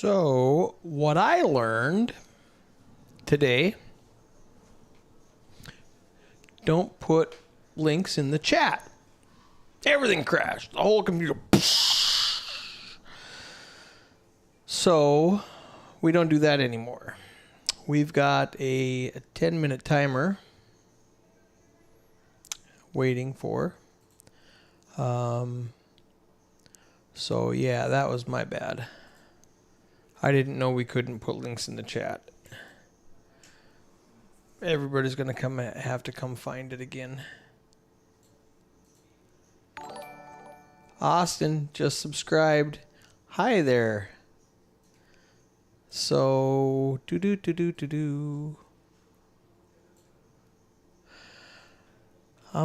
So, what I learned today, don't put links in the chat. Everything crashed. The whole computer. So, we don't do that anymore. We've got a 10-minute timer waiting for. So, yeah, that was my bad. I didn't know we couldn't put links in the chat. Everybody's going to have to come find it again. Austin just subscribed. Hi there. So, I'm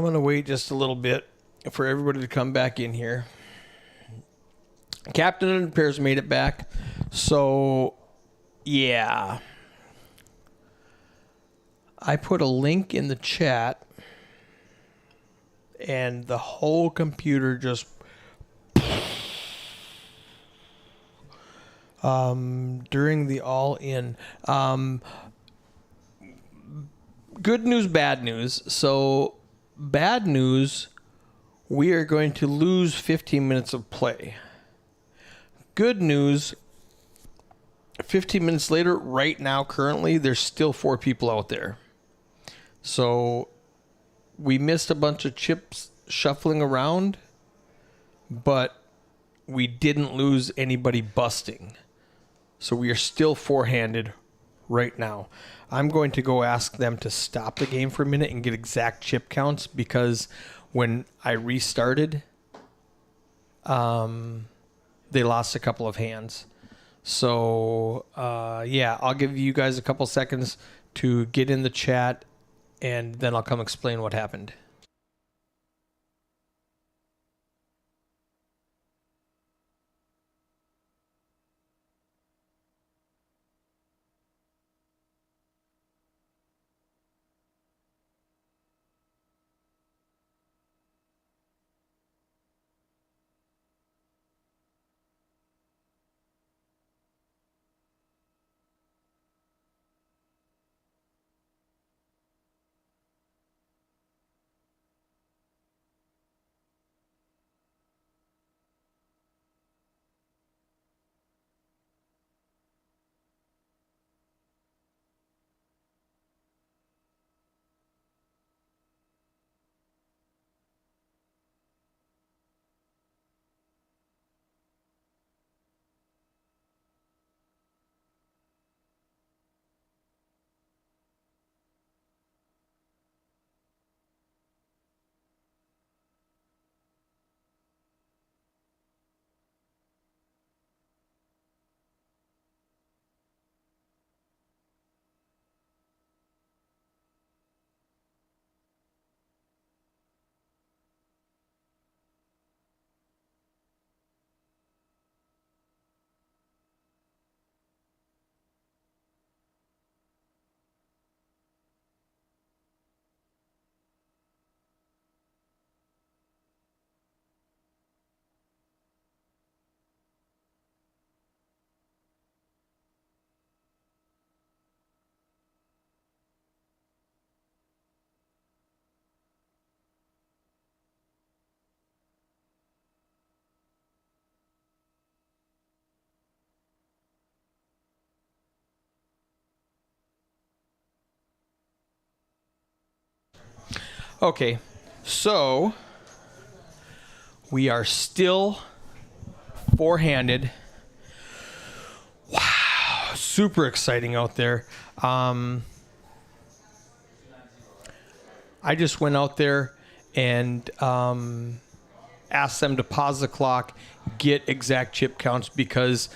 going to wait just a little bit for everybody to come back in here. Captain and Repairs made it back. So, yeah. I put a link in the chat and the whole computer just during the all-in. Good news, bad news. So, bad news, we are going to lose 15 minutes of play. Good news, 15 minutes later, right now, currently, there's still 4 people out there. So, we missed a bunch of chips shuffling around, but we didn't lose anybody busting. So, we are still 4-handed right now. I'm going to go ask them to stop the game for a minute and get exact chip counts, because when I restarted, they lost a couple of hands. So, yeah, I'll give you guys a couple seconds to get in the chat, and then I'll come explain what happened. Okay, so we are still 4-handed. Wow, super exciting out there. I just went out there and asked them to pause the clock, get exact chip counts, because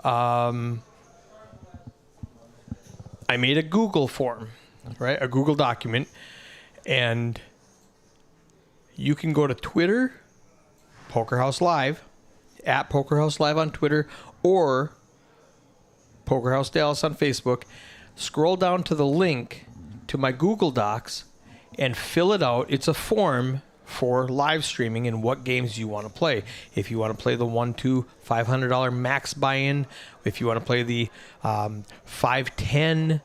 I made a Google form, right? A Google document. And you can go to Twitter, Poker House Live, at Poker House Live on Twitter, or Poker House Dallas on Facebook. Scroll down to the link to my Google Docs and fill it out. It's a form for live streaming and what games you want to play. If you want to play the $500 max buy-in, if you want to play the 510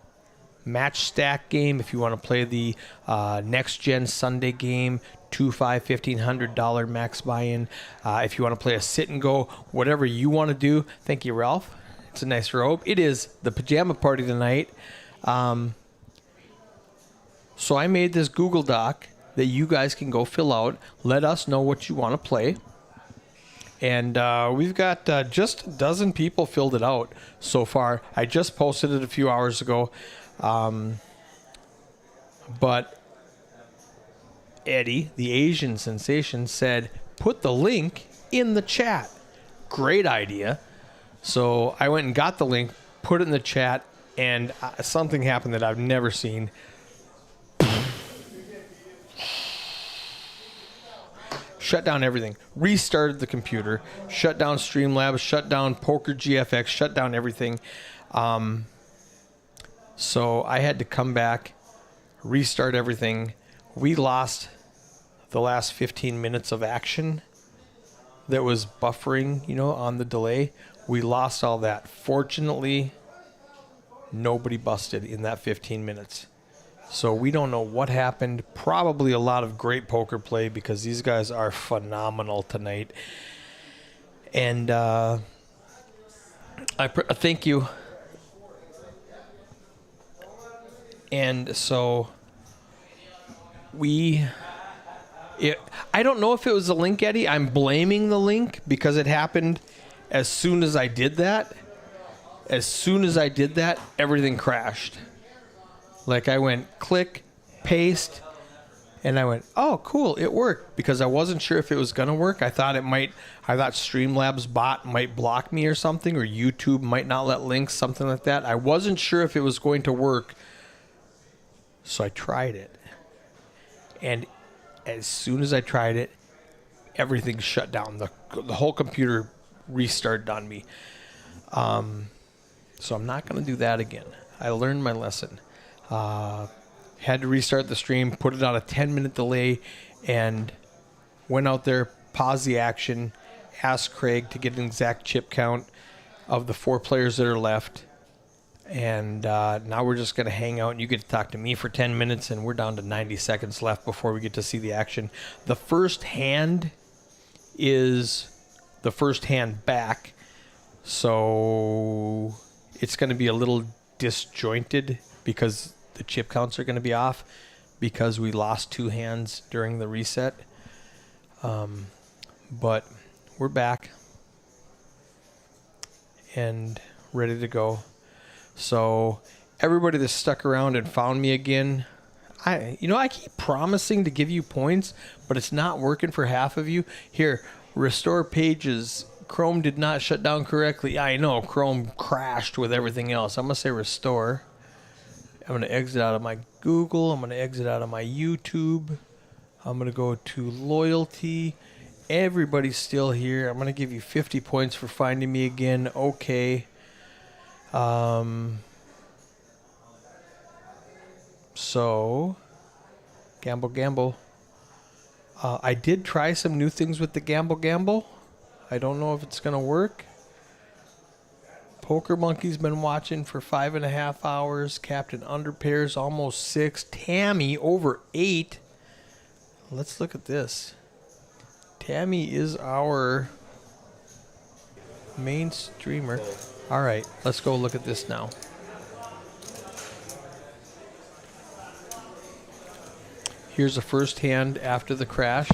match stack game, if you want to play the next gen Sunday game, $1,500 max buy-in, if you want to play a sit and go, whatever you want to do. Thank you, Ralph. It's a nice robe. It is the pajama party tonight. So I made this Google Doc that you guys can go fill out. Let us know what you want to play. And we've got just a dozen people filled it out so far. I just posted it a few hours ago. But Eddie, the Asian sensation, said, put the link in the chat. Great idea. So I went and got the link, put it in the chat, and something happened that I've never seen. Shut down everything. Restarted the computer. Shut down Streamlabs. Shut down Poker GFX. Shut down everything. So I had to come back, restart everything. We lost the last 15 minutes of action that was buffering, on the delay. We lost all that. Fortunately, nobody busted in that 15 minutes. So we don't know what happened. Probably a lot of great poker play because these guys are phenomenal tonight. And I thank you. And so I don't know if it was the link, Eddie. I'm blaming the link because it happened as soon as I did that. As soon as I did that, everything crashed. Like I went click, paste, and I went, oh, cool, it worked. Because I wasn't sure if it was going to work. I thought Streamlabs bot might block me or something, or YouTube might not let links, something like that. I wasn't sure if it was going to work. So I tried it. And as soon as I tried it, everything shut down. The whole computer restarted on me. So I'm not going to do that again. I learned my lesson. Had to restart the stream, put it on a 10-minute delay, and went out there, paused the action, asked Craig to get an exact chip count of the 4 players that are left. And now we're just going to hang out, and you get to talk to me for 10 minutes, and we're down to 90 seconds left before we get to see the action. The first hand is the first hand back, so it's going to be a little disjointed because the chip counts are going to be off because we lost 2 hands during the reset. But we're back and ready to go. So everybody that stuck around and found me again, I keep promising to give you points, but it's not working for half of you. Here, restore pages. Chrome did not shut down correctly. I know, Chrome crashed with everything else. I'm going to say restore. I'm going to exit out of my Google. I'm going to exit out of my YouTube. I'm going to go to loyalty. Everybody's still here. I'm going to give you 50 points for finding me again. Okay. So, gamble. I did try some new things with the gamble. I don't know if it's going to work. Poker Monkey's been watching for 5.5 hours. Captain Underpairs almost 6. Tammy over 8. Let's look at this. Tammy is our main streamer. All right, let's go look at this now. Here's the first hand after the crash.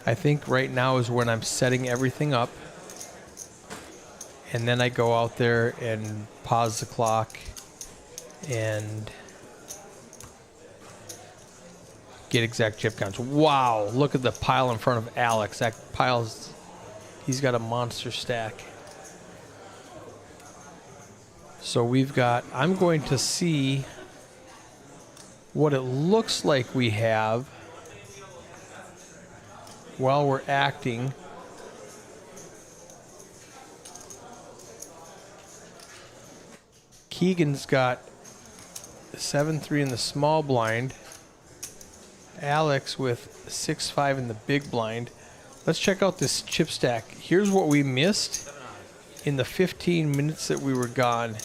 I think right now is when I'm setting everything up. And then I go out there and pause the clock and get exact chip counts. Wow, look at the pile in front of Alex. That pile's, he's got a monster stack. So we've got, I'm going to see what it looks like we have while we're acting. Keegan's got 7-3 in the small blind. Alex with 6-5 in the big blind. Let's check out this chip stack. Here's what we missed in the 15 minutes that we were gone.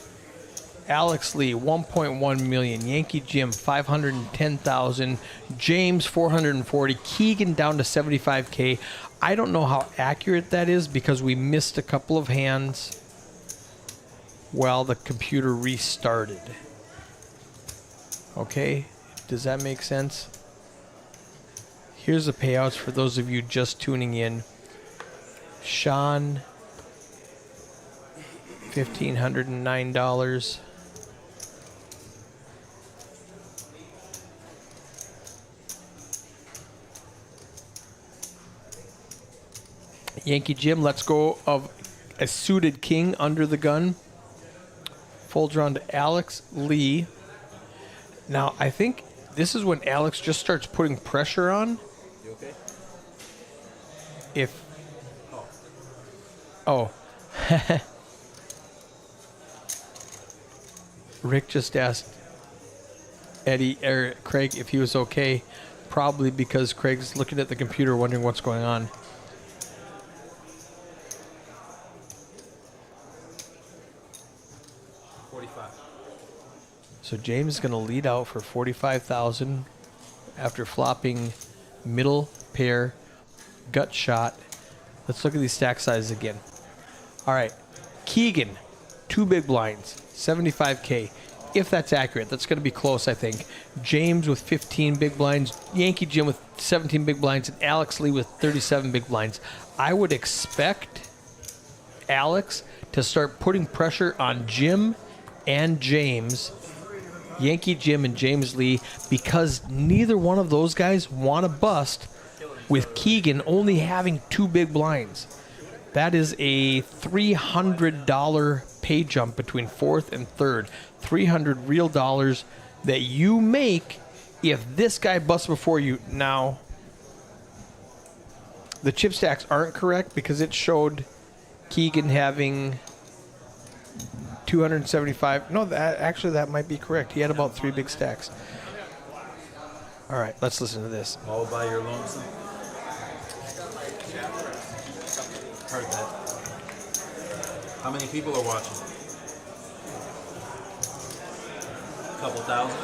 Alex Lee, 1.1 million. Yankee Jim, 510,000. James, 440. Keegan down to 75K. I don't know how accurate that is because we missed a couple of hands while the computer restarted. Okay, does that make sense? Here's the payouts for those of you just tuning in. Sean, $1,509. Yankee Jim, let's go of a suited king under the gun. Folds around to Alex Lee. Now, I think this is when Alex just starts putting pressure on. You okay? If... Oh. Rick just asked Craig if he was okay. Probably because Craig's looking at the computer wondering what's going on. So James is going to lead out for 45,000 after flopping middle pair, gut shot. Let's look at these stack sizes again. All right, Keegan, 2 big blinds, 75K. If that's accurate, that's going to be close, I think. James with 15 big blinds, Yankee Jim with 17 big blinds, and Alex Lee with 37 big blinds. I would expect Alex to start putting pressure on Jim and James, Yankee Jim and James Lee, because neither one of those guys want to bust with Keegan only having 2 big blinds. That is a $300 pay jump between 4th and 3rd. 300 real dollars that you make if this guy busts before you. Now, the chip stacks aren't correct because it showed Keegan having 275. No, that might be correct. He had about 3 big stacks. All right, let's listen to this. All by your lonesome. Heard that. How many people are watching? A couple thousand?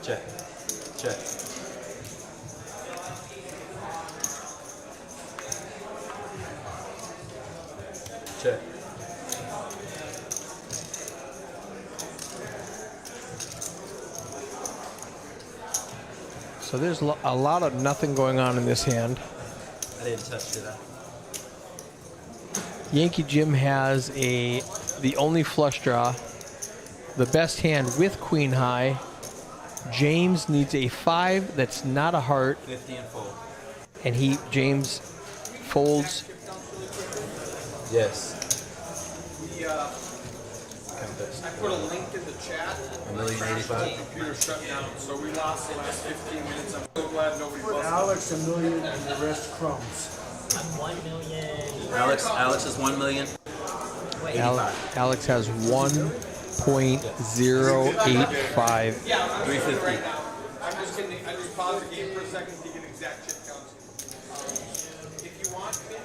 Check. Check. Check. So there's a lot of nothing going on in this hand. I didn't touch it. Yankee Jim has the only flush draw, the best hand with queen high. James needs a 5 that's not a heart. 50 and fold. And James folds. Yes. I put a link in the chat. $1,085,000. Computer shut down, so we lost the last 15 minutes. I'm so glad nobody busted. Alex $1 million and the rest crumbs. I'm 1 million. Alex is 1 million. Alex has 1.085. 350. I'm just kidding. I just paused the game for a second to get exact chip counts. If you want, can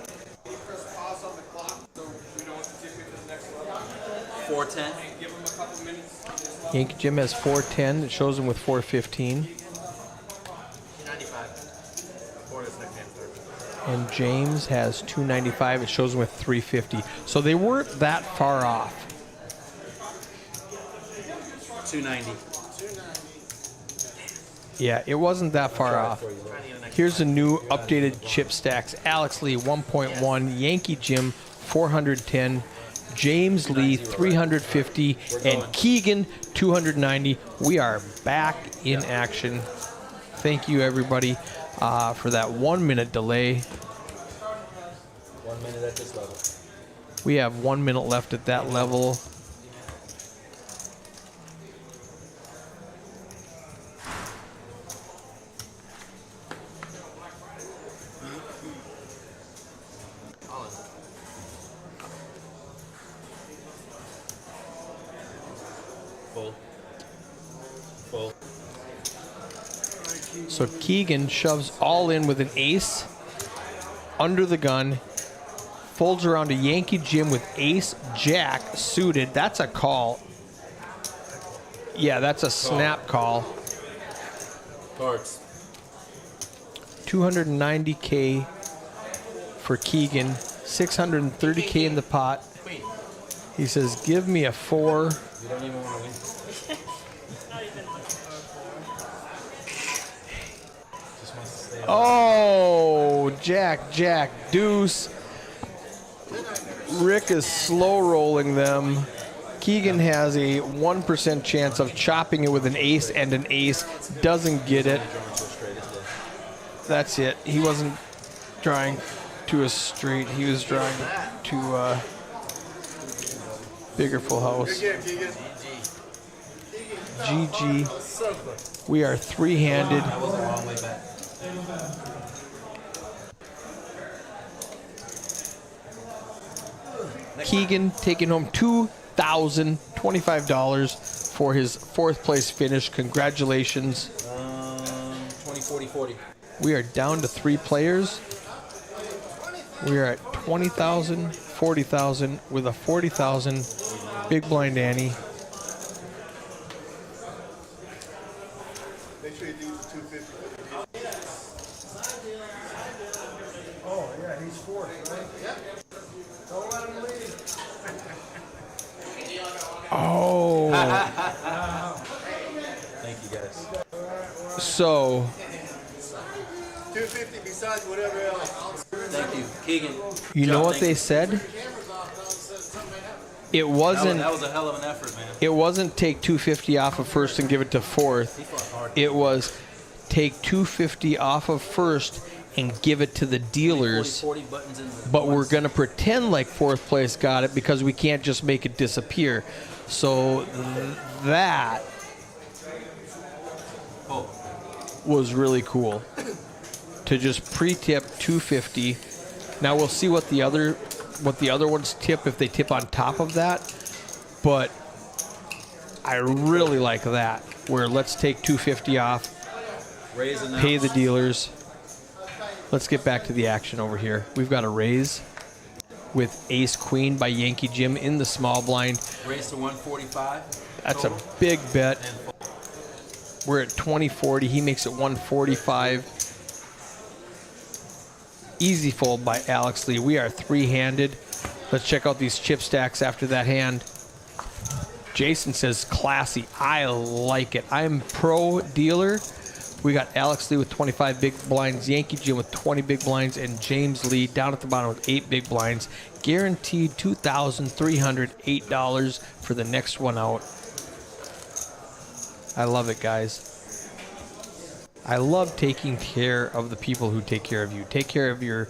you press pause on the clock so we know what to take it to the next level? 410. And give them a couple minutes. Yankee Jim has 410. It shows him with 415. 295. And James has 295. It shows him with 350. So they weren't that far off. 290. Yeah, it wasn't that far off. Here's the new updated chip stacks. Alex Lee, 1.1. Yankee Jim, 410. James Lee, 350. And Keegan, 290. We are back in action. Thank you, everybody, for that 1 minute delay. 1 minute at this level. We have 1 minute left at that level. Full. So Keegan shoves all in with an ace under the gun, folds around to Yankee Jim with ace jack suited. That's a call. Yeah, that's a snap call. Cards. 290K for Keegan, 630K in the pot. He says, give me a 4. You don't even want to win. Just wants to stay. Oh, Jack, deuce. Rick is slow rolling them. Keegan has a 1% chance of chopping it with an ace and an ace. Doesn't get it. That's it. He wasn't drawing to a straight. He was drawing to a bigger full house. GG. We are three-handed. That was a long way back. Keegan taking home $2,025 for his 4th place finish. Congratulations. 20, 40, 40. We are down to 3 players. We are at 20,000, 40,000 with a 40,000 big blind Annie. Make sure you do the 250. Oh, yeah, he's fourth, right? Yep. Don't let him leave. Oh, Thank you, guys. so 250 besides whatever else. Thank you, Keegan. you know what they said? It wasn't. That was a hell of an effort, man. It wasn't take 250 off of first and give it to 4th. He fought hard. It was take 250 off of first and give it to the dealers. 40 buttons in the But we're going to pretend like 4th place got it because we can't just make it disappear. So that was really cool to just pre-tip 250. Now we'll see what the other ones tip if they tip on top of that. But I really like that where let's take 250 off, raise and pay the dealers. Let's get back to the action over here. We've got a raise with Ace Queen by Yankee Jim in the small blind. raise to 145. That's a big bet. We're at 2040. He makes it 145. Easy fold by Alex Lee. We are three-handed. Let's check out these chip stacks after that hand. Jason says classy. I like it. I'm pro dealer. We got Alex Lee with 25 big blinds, Yankee Jim with 20 big blinds, and James Lee down at the bottom with 8 big blinds. Guaranteed $2,308 for the next one out. I love it, guys. I love taking care of the people who take care of you. Take care of your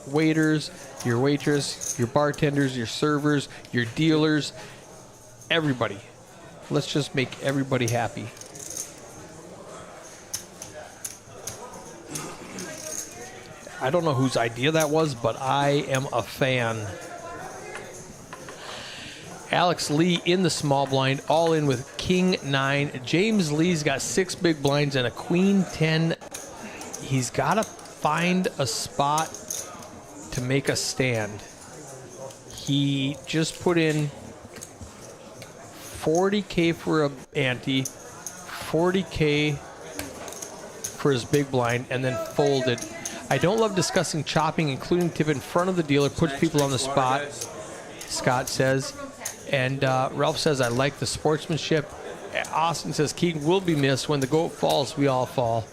waiters, your waitress, your bartenders, your servers, your dealers, everybody. Let's just make everybody happy. I don't know whose idea that was, but I am a fan. Alex Lee in the small blind, all in with King 9. James Lee's got 6 big blinds and a Queen 10. He's got to find a spot to make a stand. He just put in 40K for a ante, 40K for his big blind, and then folded. I don't love discussing chopping, including tip in front of the dealer, puts people on the spot, Scott says. And Ralph says, I like the sportsmanship. Austin says, Keaton will be missed. When the goat falls, we all fall.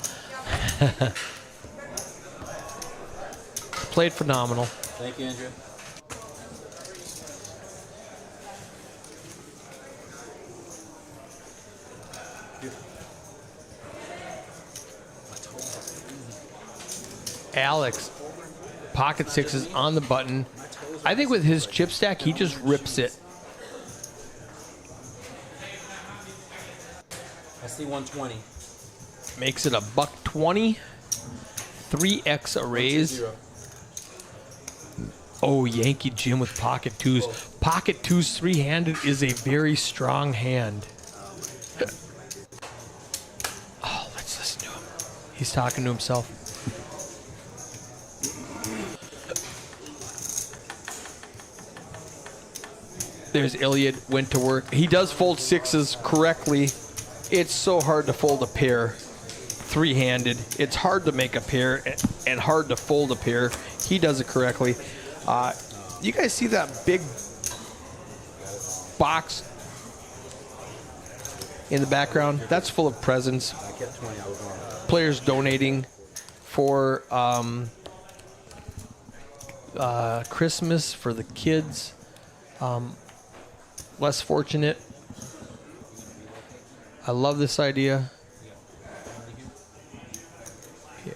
Played phenomenal. Thank you, Andrew. Alex, pocket sixes on the button. I think with his chip stack, he just rips it. I see 120. Makes it a $120. 3x a raise. 120. Oh, Yankee Jim with pocket twos. Pocket twos three-handed is a very strong hand. Oh, let's listen to him. He's talking to himself. There's Iliad, went to work. He does fold sixes correctly. It's so hard to fold a pair three-handed. It's hard to make a pair and hard to fold a pair. He does it correctly. You guys see that big box in the background? That's full of presents. Players donating for Christmas for the kids. Less fortunate. I love this idea. Yeah.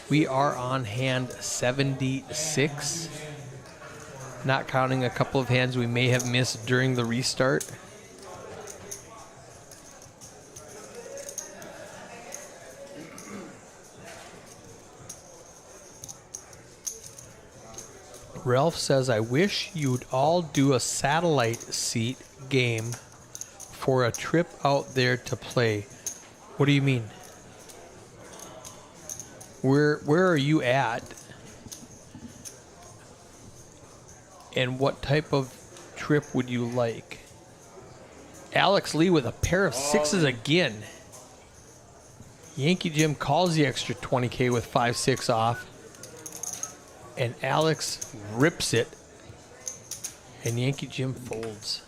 We are on hand 76. Not counting a couple of hands we may have missed during the restart. Ralph says, I wish you'd all do a satellite seat game for a trip out there to play. What do you mean? Where are you at? And what type of trip would you like? Alex Lee with a pair of sixes again. Yankee Jim calls the extra 20K with 5-6 off. And Alex rips it. And Yankee Jim folds.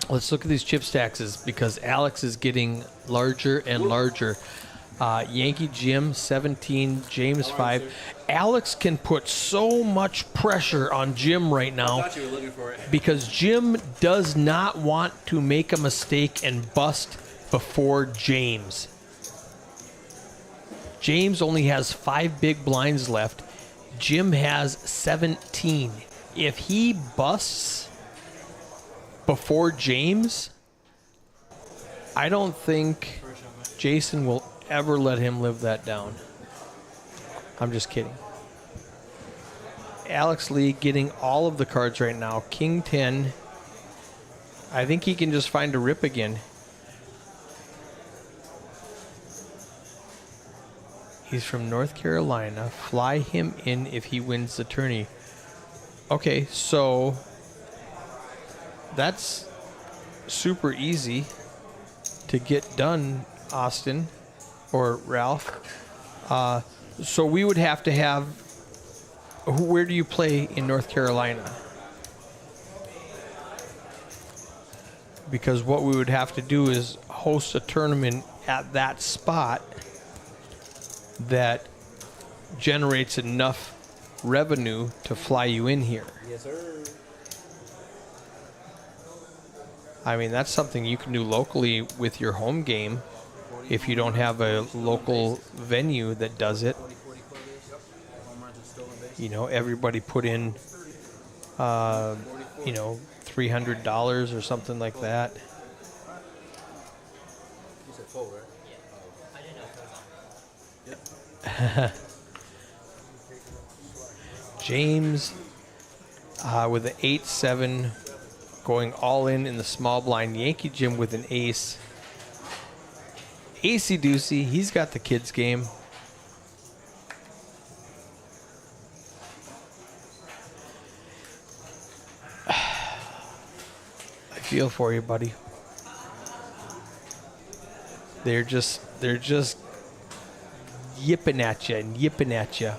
Let's look at these chip stacks because Alex is getting larger and larger. Yankee Jim 17, James 5. Alex can put so much pressure on Jim right now because Jim does not want to make a mistake and bust before James. James only has 5 big blinds left. Jim has 17. If he busts before James, I don't think Jason will ever let him live that down. I'm just kidding. Alex Lee getting all of the cards right now. King 10. I think he can just find a rip again. He's from North Carolina. Fly him in if he wins the tourney. Okay, so that's super easy to get done, Austin or Ralph. So we would have to have, where do you play in North Carolina? Because what we would have to do is host a tournament at that spot that generates enough revenue to fly you in here. Yes, sir. I mean, that's something you can do locally with your home game if you don't have a local venue that does it. You know, everybody put in, $300 or something like that. You said full, right? I didn't know if it was on. James with an 8-7 going all in the small blind. Yankee Jim with an ace. Acey Deucey, he's got the kids game. I feel for you, buddy. They're just yipping at you and yipping at you.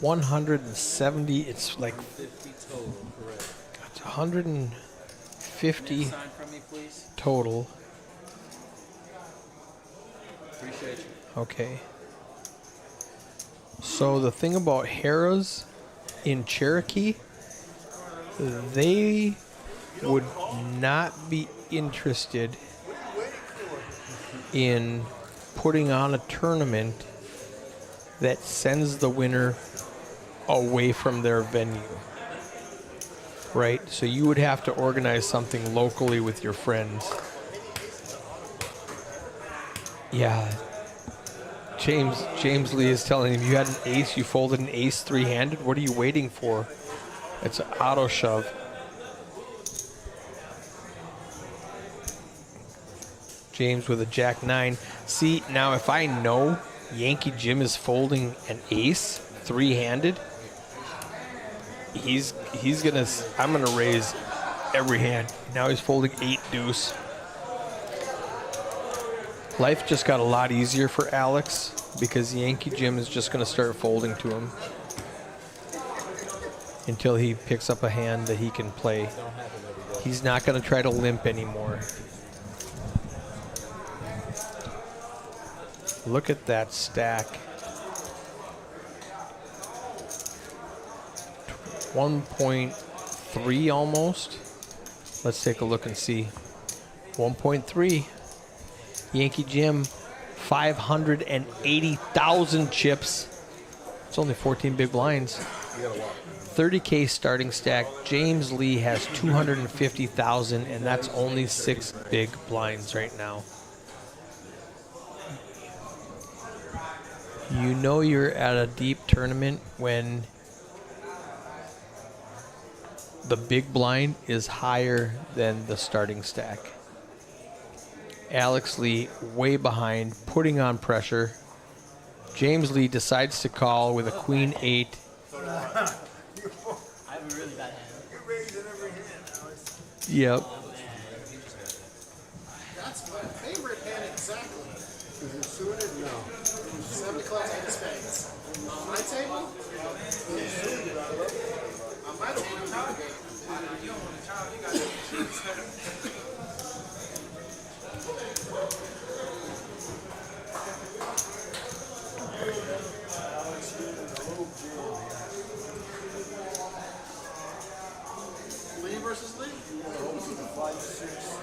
$170. It's like 50 total, correct. it's 150 Sign from me, please. total. Appreciate you. Okay. So the thing about Harrah's in Cherokee, they would not be interested in putting on a tournament that sends the winner away from their venue. right? So you would have to organize something locally with your friends. Yeah. James Lee is telling him, you had an ace, you folded an ace three-handed. What are you waiting for? It's an auto shove. James with a jack nine. See, now if I know Yankee Jim is folding an ace three-handed, I'm gonna raise every hand. Now he's folding 8 deuce. Life just got a lot easier for Alex because Yankee Jim is just gonna start folding to him until he picks up a hand that he can play. He's not gonna try to limp anymore. Look at that stack. 1.3 almost. Let's take a look and see. 1.3. Yankee Jim, 580,000 chips. It's only 14 big blinds. 30K starting stack. James Lee has 250,000, and that's only 6 big blinds right now. You know you're at a deep tournament when the big blind is higher than the starting stack. Alex Lee way behind, putting on pressure. James Lee decides to call with a queen 8. I have a really bad hand. You're raising every hand, Alex. Yep. That's my favorite hand exactly. Is it suited? No. 7 clubs, 8 spades. On my table? On my table. Lee versus Lee? 5, 6,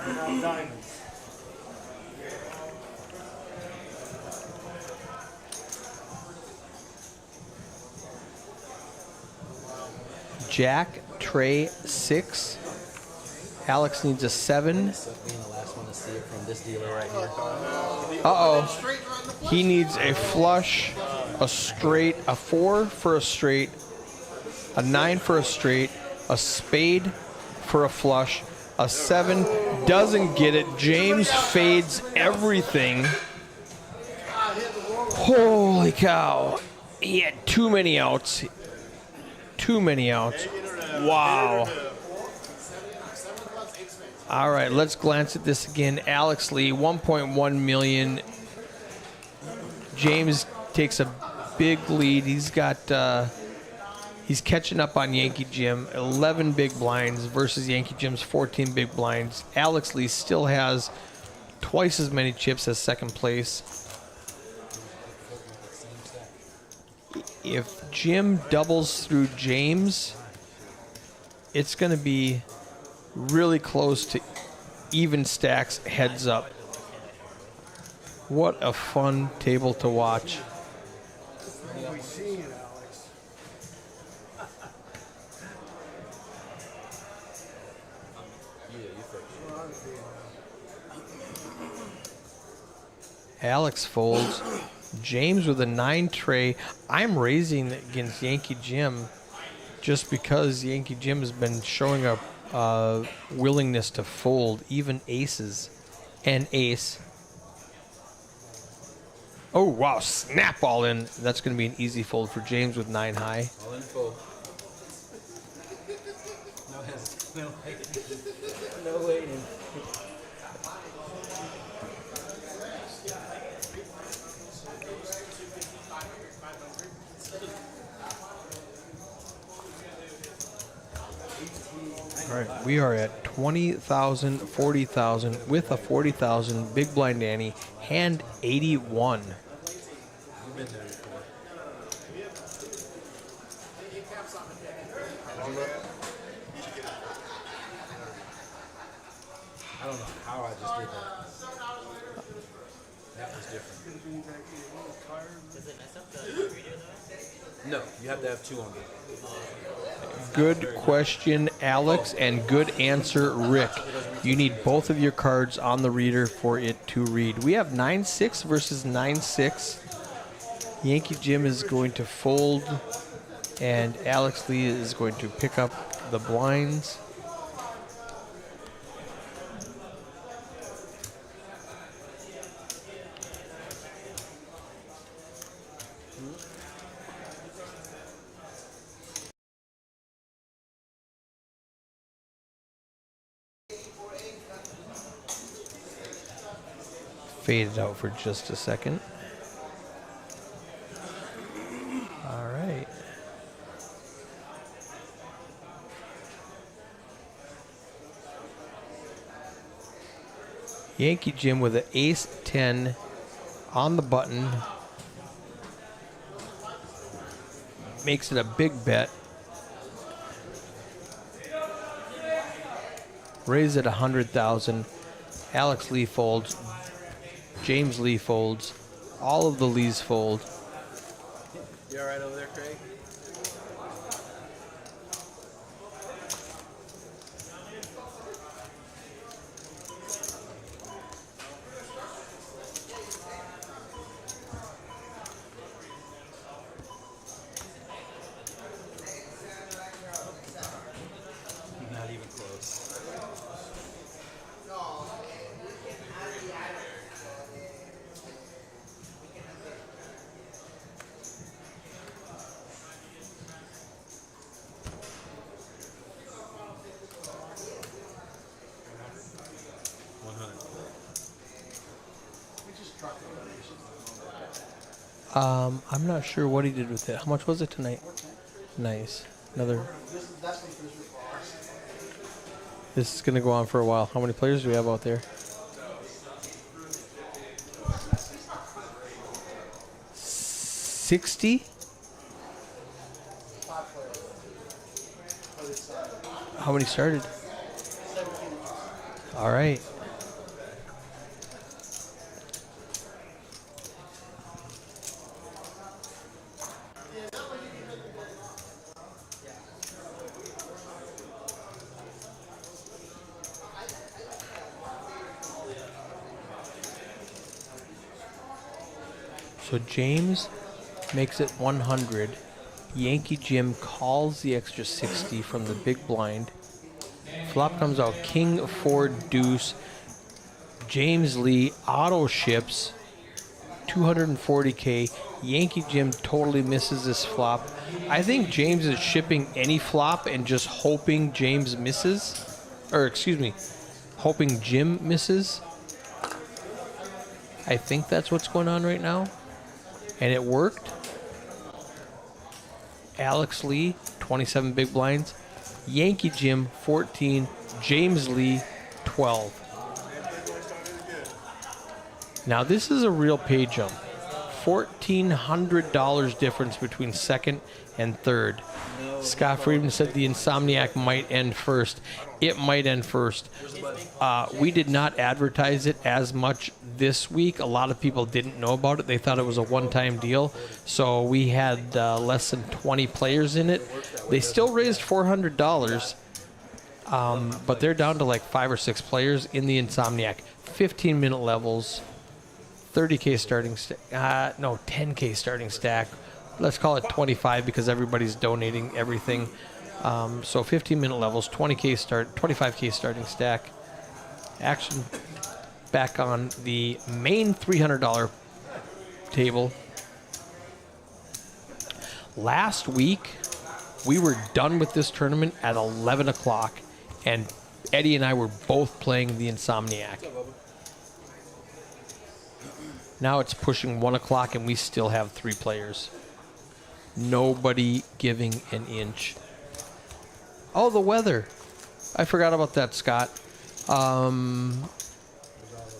9. Now diamonds. Jack, Trey, 6. Alex needs a 7. So being the last one to see it from this dealer right here. Uh-oh. He needs a flush, a straight, a 4 for a straight, a 9 for a straight, a spade for a flush, a 7 doesn't get it. James fades everything. Holy cow. He had too many outs. Too many outs. Wow. All right, let's glance at this again. Alex Lee, 1.1 million. James takes a big lead. He's got, he's catching up on Yankee Jim. 11 big blinds versus Yankee Jim's 14 big blinds. Alex Lee still has twice as many chips as second place. If Jim doubles through James, it's going to be really close to even stacks heads up. What a fun table to watch. We've seen it, Alex. Alex folds. James with a 9 tray. I'm raising against Yankee Jim just because Yankee Jim has been showing a willingness to fold even aces and ace. Oh, wow. Snap all in. That's going to be an easy fold for James with 9 high. All in full. No waiting. All right, we are at 20,000, 40,000 with a 40,000 big blind Danny, hand 81. We've been there before. I don't know how I just did that. That was different. Does it mess up the reader though? No, you have to have 2 on it. Good question, Alex, and good answer, Rick. You need both of your cards on the reader for it to read. We have 9-6 versus 9-6. Yankee Jim is going to fold, and Alex Lee is going to pick up the blinds. Fade it out for just a second. All right. Yankee Jim with an ace-10 on the button. Makes it a big bet. Raise it 100,000. Alex Lee folds. James Lee folds. All of the Lees fold. You all right over there, Craig? Not even close. I'm not sure what he did with it. How much was it tonight? Nice. Another. This is going to go on for a while. How many players do we have out there? 60? How many started? All right. So James makes it 100. Yankee Jim calls the extra 60 from the big blind. Flop comes out King 4 deuce. James Lee auto ships 240K. Yankee Jim totally misses this flop. I think James is shipping any flop and just hoping James misses. Or excuse me, hoping Jim misses. I think that's what's going on right now. And it worked. Alex Lee, 27 big blinds. Yankee Jim, 14. James Lee, 12. Now this is a real pay jump. $1,400 difference between second and third. Scott Friedman said the Insomniac might end first. It might end first. We did not advertise it as much this week. A lot of people didn't know about it. They thought it was a one-time deal. So we had less than 20 players in it. They still raised $400, but they're down to like 5 or 6 players in the Insomniac. 15-minute levels, 30K starting stack. No, 10K starting stack. Let's call it 25 because everybody's donating everything. So 15-minute levels, 20K start, 25K starting stack. Action back on the main $300 table. Last week, we were done with this tournament at 11 o'clock, and Eddie and I were both playing the Insomniac. Now it's pushing 1 o'clock, and we still have 3 players. Nobody giving an inch. Oh, the weather. I forgot about that, Scott.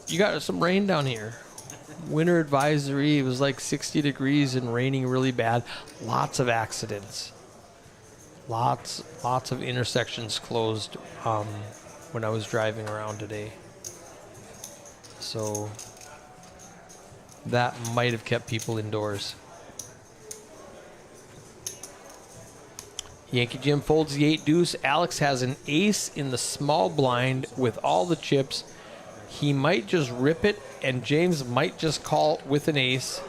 You got some rain down here. Winter advisory. It was like 60 degrees and raining really bad. Lots of accidents. Lots of intersections closed when I was driving around today. So That might have kept people indoors. Yankee Jim folds the 8 deuce. Alex has an ace in the small blind with all the chips. He might just rip it, and James might just call with an ace.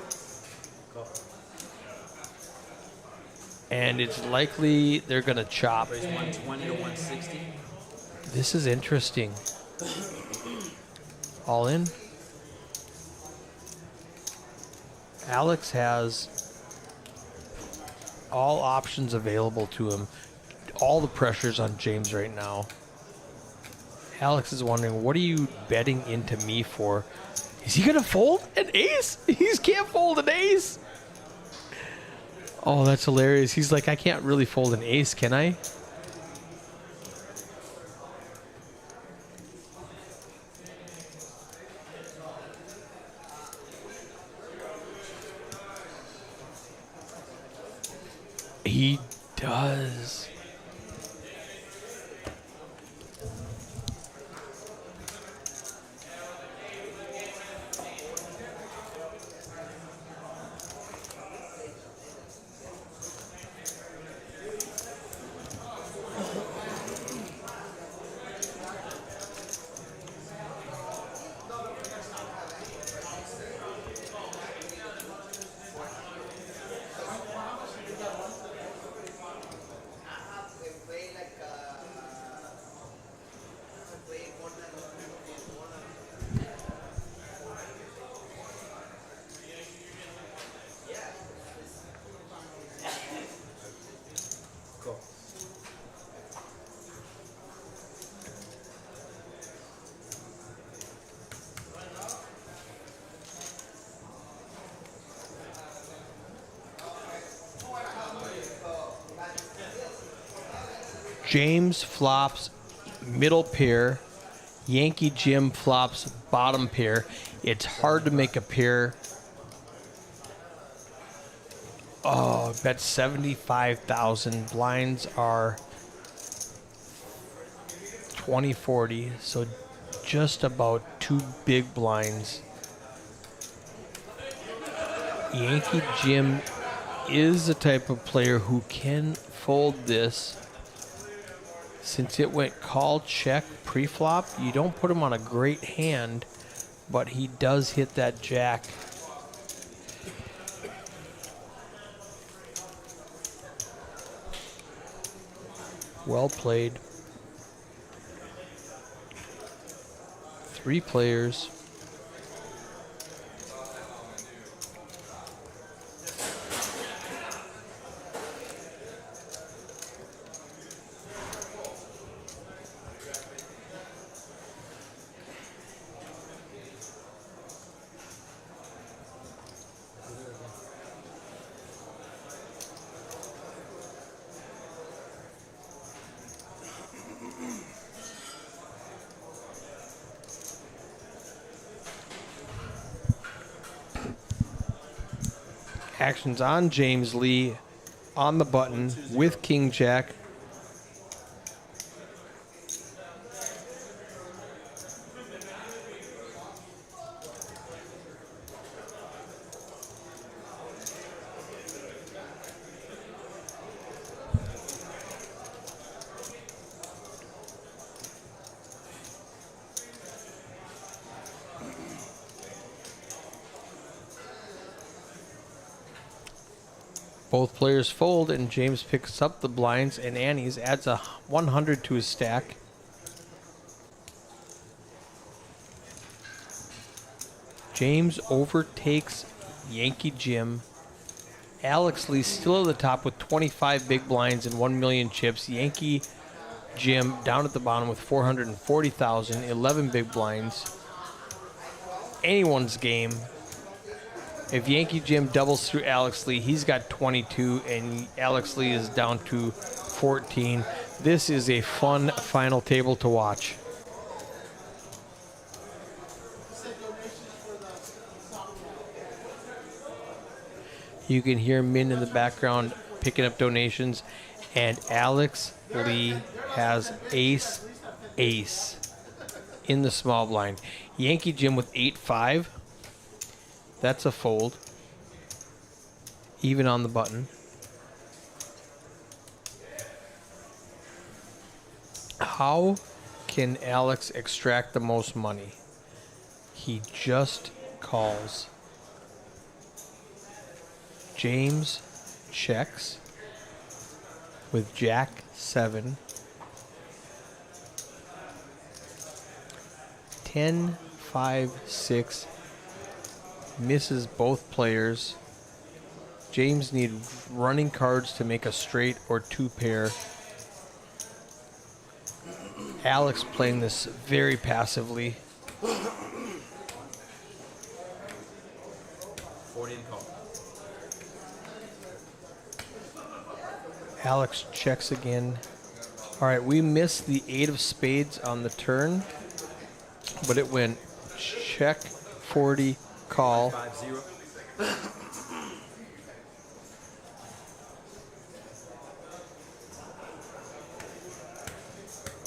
And it's likely they're going to chop. Raise 120 to 160. This is interesting. All in. Alex has all options available to him. All the pressure's on James right now. Alex is wondering, what are you betting into me for? Is he going to fold an ace? He can't fold an ace. Oh, that's hilarious. He's like, I can't really fold an ace, can I? He does. Cool. James flops middle pair. Yankee Jim flops bottom pair. It's hard to make a pair. Oh, bet 75,000. Blinds are 20-40, so just about 2 big blinds. Yankee Jim is the type of player who can fold this. Since it went call check pre-flop, you don't put him on a great hand, but he does hit that jack. Well played. 3 players. Actions on James Lee on the button with King Jack. Both players fold, and James picks up the blinds, and Annie's adds a 100 to his stack. James overtakes Yankee Jim. Alex Lee still at the top with 25 big blinds and 1 million chips. Yankee Jim down at the bottom with 440,000, 11 big blinds. Anyone's game. If Yankee Jim doubles through Alex Lee, he's got 22, and Alex Lee is down to 14. This is a fun final table to watch. You can hear Min in the background picking up donations, and Alex Lee has ace in the small blind. Yankee Jim with 8-5. That's a fold. Even on the button. How can Alex extract the most money? He just calls. James checks with Jack 7. 10, 5, 6. Misses both players. James needs running cards to make a straight or 2 pair. Alex playing this very passively. 40 and call. Alex checks again. All right, we missed the 8 of spades on the turn, but it went check, 40, call. 5-0.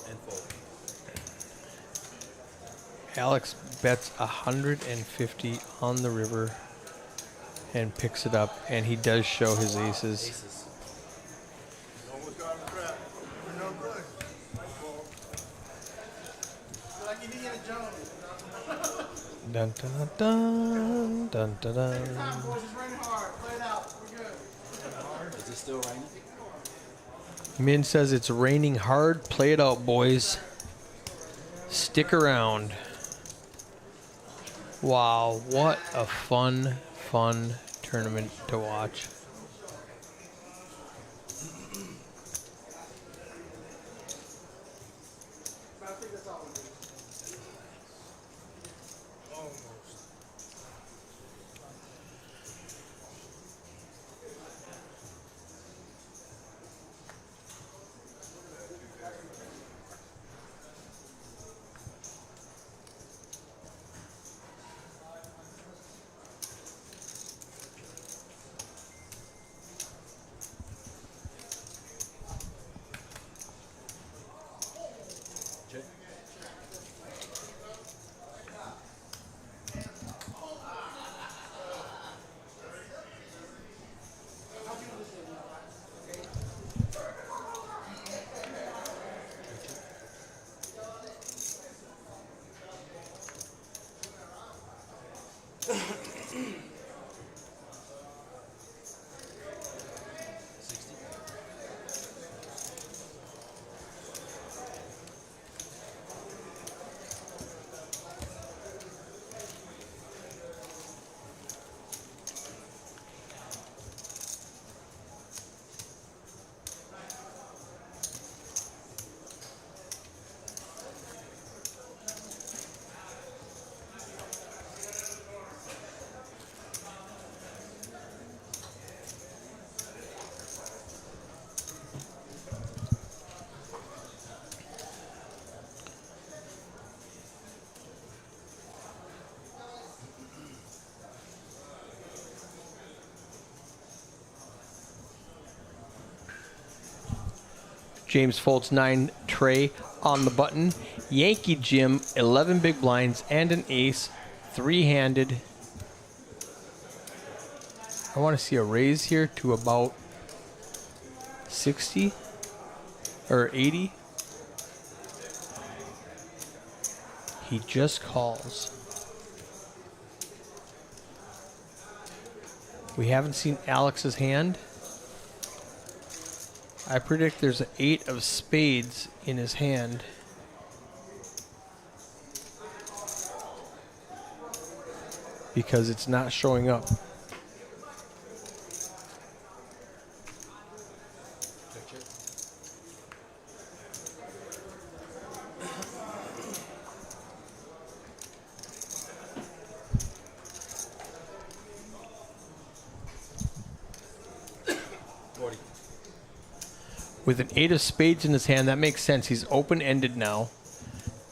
And fold. Alex bets 150 on the river and picks it up, and he does show his aces. Aces. Almost got him crap. We're no good. Like Indiana Jones. Dun dun dun dun dun dun. Time, boys. It's raining hard. Play it out. We're good. Is it still raining? Min says it's raining hard. Play it out, boys. Stick around. Wow, what a fun tournament to watch. Check. James folds 9 tray on the button. Yankee Jim, 11 big blinds and an ace, 3-handed. I want to see a raise here to about 60 or 80. He just calls. We haven't seen Alex's hand. I predict there's an 8 of spades in his hand. Because it's not showing up. Check, check. With an 8 of spades in his hand, that makes sense. He's open-ended now.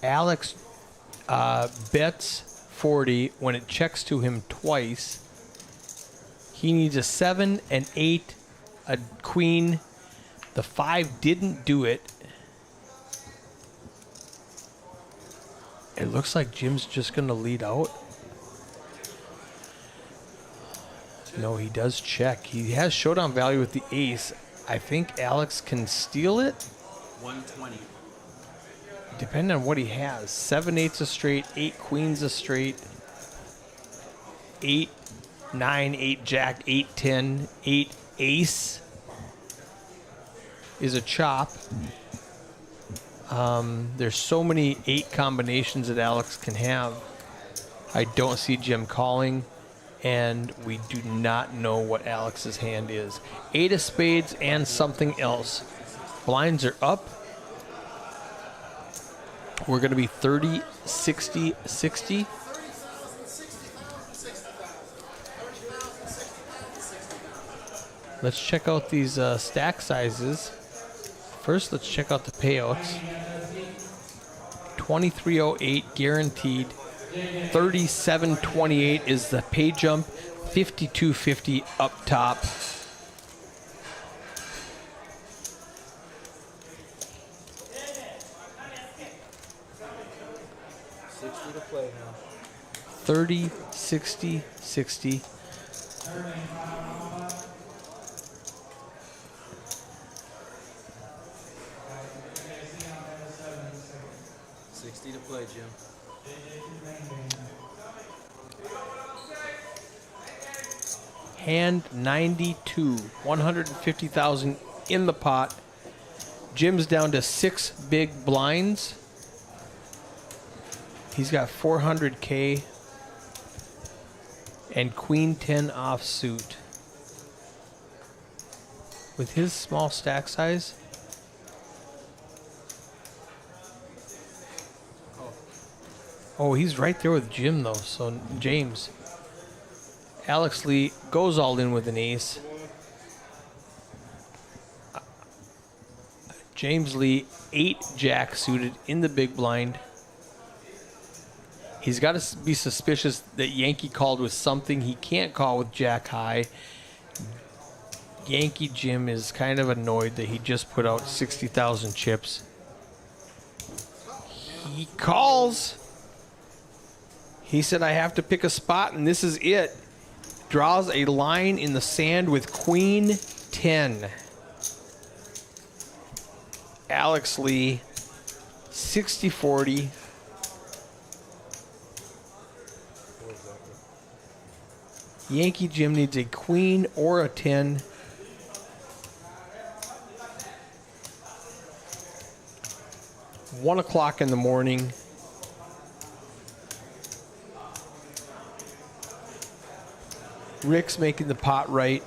Alex bets 40 when it checks to him twice. He needs a 7, an 8, a queen. The 5 didn't do it. It looks like Jim's just going to lead out. No, he does check. He has showdown value with the ace. I think Alex can steal it. 120. Depending on what he has. 7 8s a straight, 8 queens a straight, 8 9, 8 jack, 8 10, 8 ace is a chop. There's so many 8 combinations that Alex can have. I don't see Jim calling, and we do not know what Alex's hand is. 8 of spades and something else. Blinds are up. We're going to be 30, 60, 60. Let's check out these stack sizes. First, let's check out the payouts. 2308 guaranteed. 3728 is the pay jump. 5250 up top. To play now. 30, 60, 60. To play, Jim. Hand 92, 150,000 in the pot. Jim's down to 6 big blinds. He's got 400K and queen 10 offsuit. With his small stack size, oh, he's right there with Jim though. So James, Alex Lee goes all in with an ace. James Lee 8 jack suited in the big blind. He's got to be suspicious that Yankee called with something he can't call with jack high. Yankee Jim is kind of annoyed that he just put out 60,000 chips. He calls. He said, I have to pick a spot, and this is it. Draws a line in the sand with queen 10. Alex Lee, 60-40. Yankee Jim needs a queen or a 10. One o'clock in the morning. Rick's making the pot right.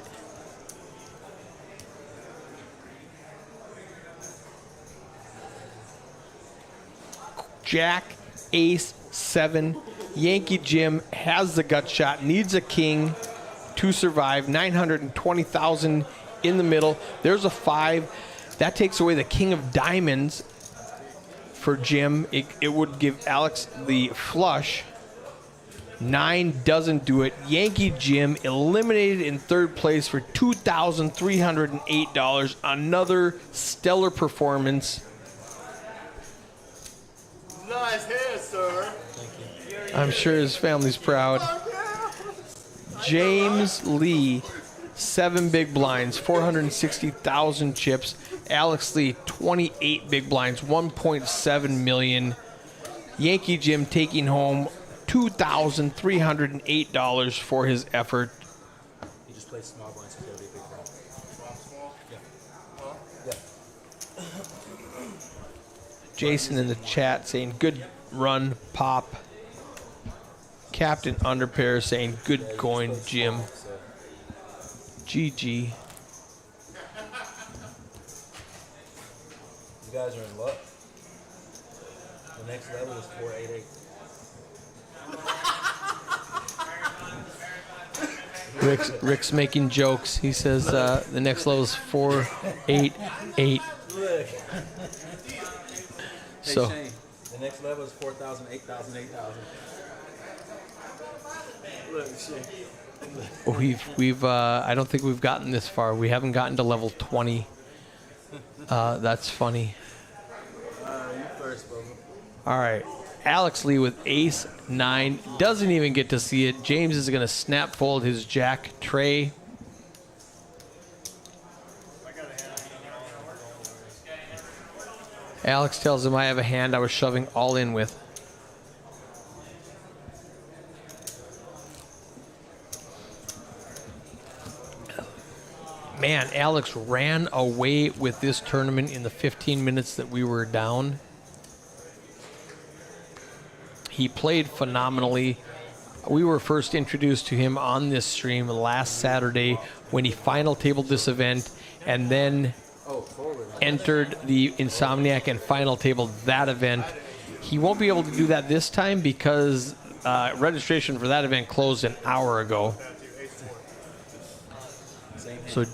Jack, ace, 7. Yankee Jim has the gut shot, needs a king to survive. 920,000 in the middle. There's a 5. That takes away the king of diamonds for Jim. It would give Alex the flush. 9 doesn't do it. Yankee Jim eliminated in third place for $2,308. Another stellar performance. Nice hair, sir. I'm sure his family's proud. James Lee, 7 big blinds, 460,000 chips. Alex Lee, 28 big blinds, 1.7 million. Yankee Jim taking home $2,308 for his effort. He just plays small blinds, so that'll be a big problem. Yeah. Jason in the chat saying, good run, Pop. Captain Underpair saying, good going, Jim. GG. You guys are in luck. The next level is 488. Rick's making jokes. He says the next level is 488. Look. So Hey, Shane, the next level is 4,000, 8,000, 8,000. Look, Shane. we've I don't think we've gotten this far. We haven't gotten to level 20. That's funny. You first, bro. All right. Alex Lee with ace 9. Doesn't even get to see it. James is going to snap fold his jack tray. Alex tells him I have a hand I was shoving all in with. Man, Alex ran away with this tournament in the 15 minutes that we were down. He played phenomenally. We were first introduced to him on this stream last Saturday when he final tabled this event and then entered the Insomniac and final tabled that event. He won't be able to do that this time because registration for that event closed an hour ago. So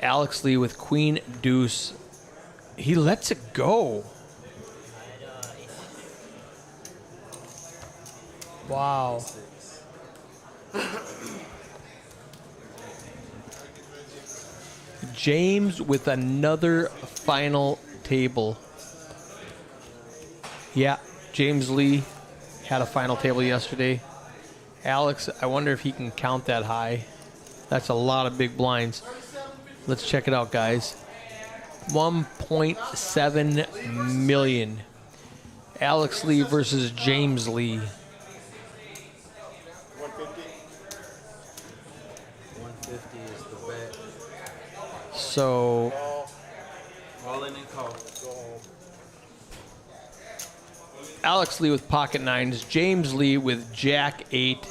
Alex Lee with queen deuce. He lets it go. Wow. James with another final table. Yeah, James Lee had a final table yesterday. Alex, I wonder if he can count that high. That's a lot of big blinds. Let's check it out, guys. 1.7 million. Alex Lee versus James Lee. 150 is the bet. So All in and call. Alex Lee with pocket nines, James Lee with jack 8.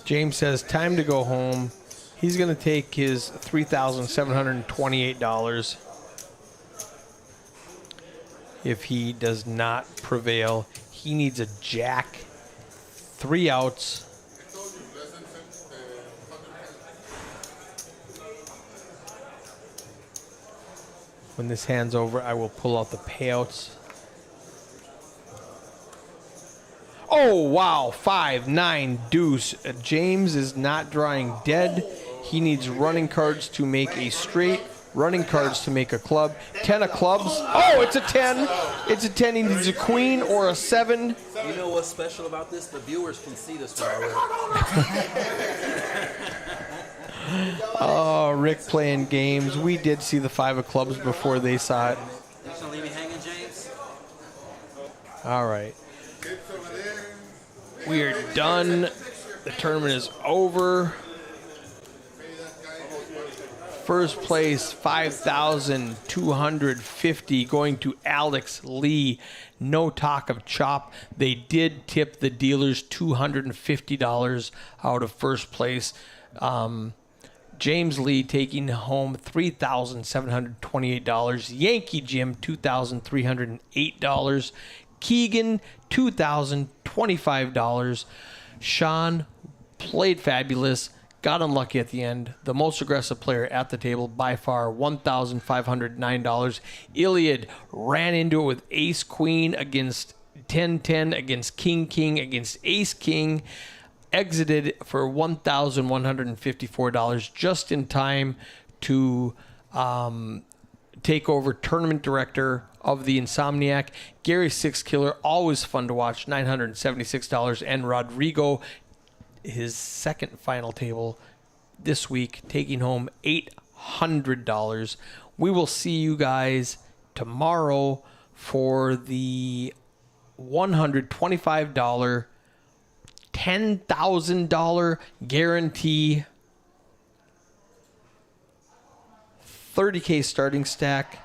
James says time to go home. He's going to take his $3,728 if he does not prevail. He needs a jack, 3 outs. When this hand's over, I will pull out the payouts. Oh, wow. 5, 9, deuce. James is not drawing dead. He needs running cards to make a straight, running cards to make a club. 10 of clubs. Oh, it's a 10. It's a 10. He needs a queen or a 7. You know what's special about this? The viewers can see this one already. Oh, Rick playing games. We did see the 5 of clubs before they saw it. You gonna leave me hanging, James? All right. We are done. The tournament is over. First place, 5,250 going to Alex Lee. No talk of chop. They did tip the dealers $250 out of first place. James Lee taking home $3,728. Yankee Jim, $2,308. Keegan, $2,025. Sean played fabulous. Got unlucky at the end. The most aggressive player at the table by far, $1,509. Iliad ran into it with ace queen against 10-10 against king against ace king. Exited for $1,154 just in time to take over tournament director of the Insomniac. Gary Six Killer, always fun to watch, $976. And Rodrigo, his second final table this week, taking home $800. We will see you guys tomorrow for the $125 $10,000 guarantee 30K starting stack,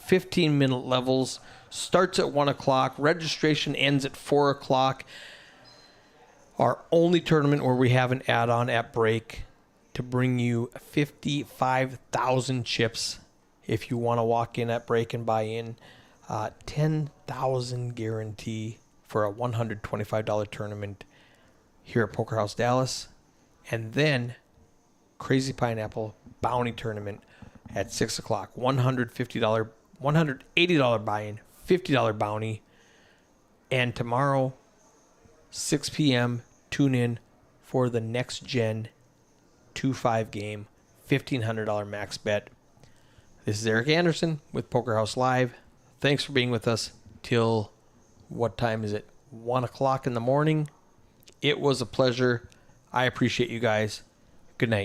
15-minute levels, starts at 1 o'clock, registration ends at 4 o'clock. Our only tournament where we have an add-on at break to bring you 55,000 chips if you want to walk in at break and buy in. 10,000 guarantee for a $125 tournament here at Poker House Dallas. And then Crazy Pineapple Bounty Tournament at 6 o'clock. $180 buy-in, $50 bounty. And tomorrow, 6 p.m., tune in for the Next Gen 2-5 game, $1,500 max bet. This is Eric Anderson with Poker House Live. Thanks for being with us till, what time is it? 1 o'clock in the morning. It was a pleasure. I appreciate you guys. Good night.